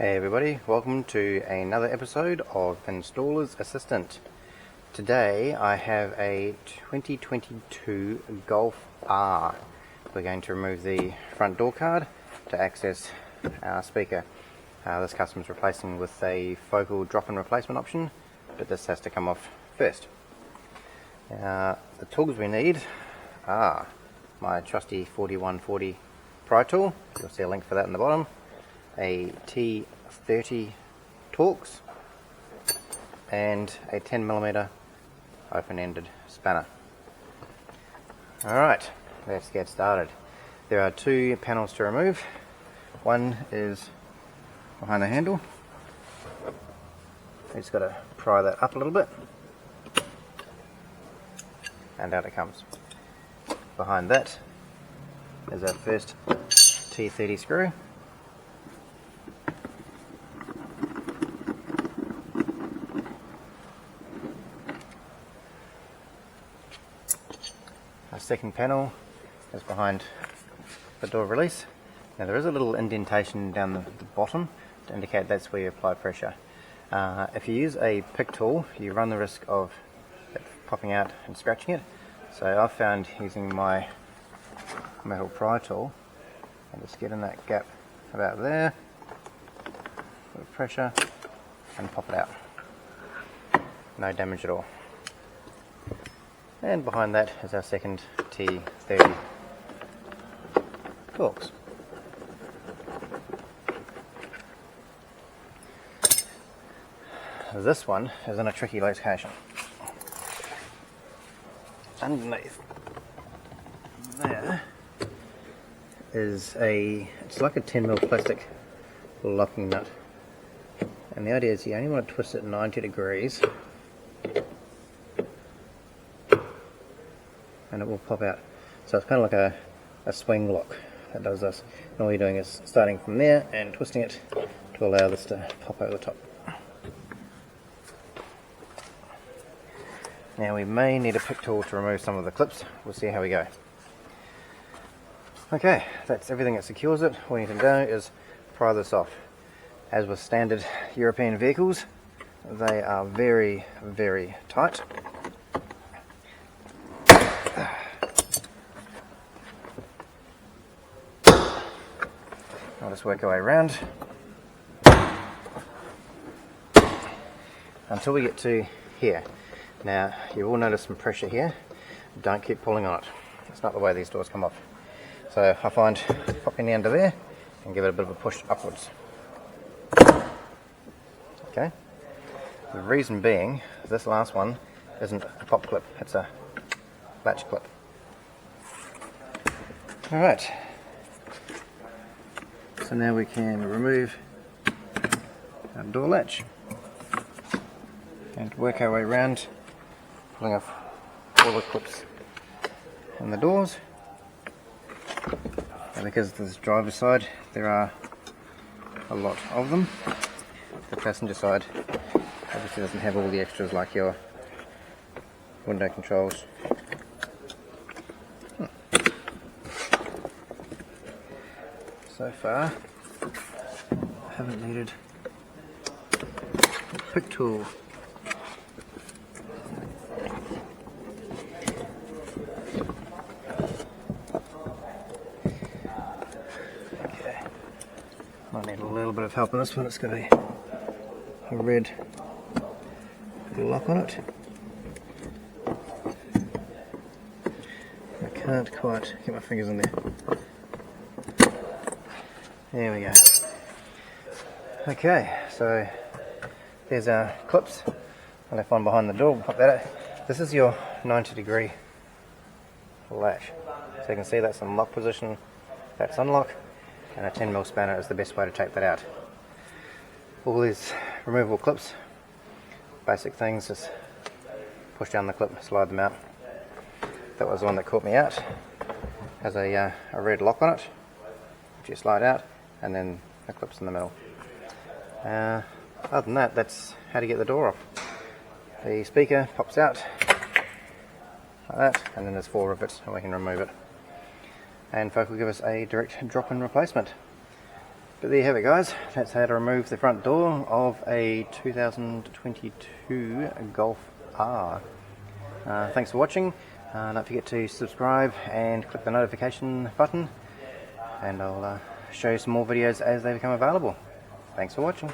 Hey everybody, welcome to another episode of Installer's Assistant. Today I have a 2022 Golf R. We're going to remove the front door card to access our speaker. This customer's replacing with a focal drop-in replacement option, but this has to come off first. The tools we need are my Trusty 4140 Pry Tool, you'll see a link for that in the bottom, a T30 Torx, and a 10mm open-ended spanner. Alright, let's get started. There are two panels to remove. One is behind the handle. We just got to pry that up a little bit, and out it comes. Behind that is our first T30 screw. Our second panel is behind the door release. Now there is a little indentation down the bottom to indicate that's where you apply pressure. If you use a pick tool, you run the risk of it popping out and scratching it. So I've found using my metal pry tool, and just get in that gap about there, with pressure, and pop it out. No damage at all. And behind that is our second T30 Torx. This one is in a tricky location. Underneath there is it's like a 10mm plastic locking nut. And the idea is you only want to twist it 90 degrees and it will pop out. So it's kind of like a swing lock that does this. And all you're doing is starting from there and twisting it to allow this to pop over the top. Now we may need a pick tool to remove some of the clips. We'll see how we go. Okay, that's everything that secures it. All you need to do is pry this off. As with standard European vehicles, they are very, very tight. I'll just work our way around until we get to here. Now you will notice some pressure here. Don't keep pulling on it. It's not the way these doors come off. So I find popping the end of there and give it a bit of a push upwards. Okay. The reason being, this last one isn't a pop clip, it's a latch clip. Alright. So now we can remove our door latch and work our way around, pulling off all the clips on the doors. And because this is the driver's side, there are a lot of them. The passenger side obviously doesn't have all the extras like your window controls. So far, I haven't needed a pick tool. Okay, might need a little bit of help on this one. It's got a red lock on it. I can't quite get my fingers in there. There we go. Okay, so there's our clips. I left one behind the door, we'll pop that out. This is your 90-degree latch. So you can see that's in lock position, that's unlock, and a 10mm spanner is the best way to take that out. All these removable clips, basic things, just push down the clip, slide them out. That was the one that caught me out. Has a red lock on it, which you slide out, and then the clips in the middle. Other than that, that's how to get the door off. The speaker pops out like that, and then there's 4 rivets and we can remove it. And folk will give us a direct drop-in replacement. But there you have it, guys. That's how to remove the front door of a 2022 Golf R. Thanks for watching. Don't forget to subscribe and click the notification button, and I'll show you some more videos as they become available. Thanks for watching.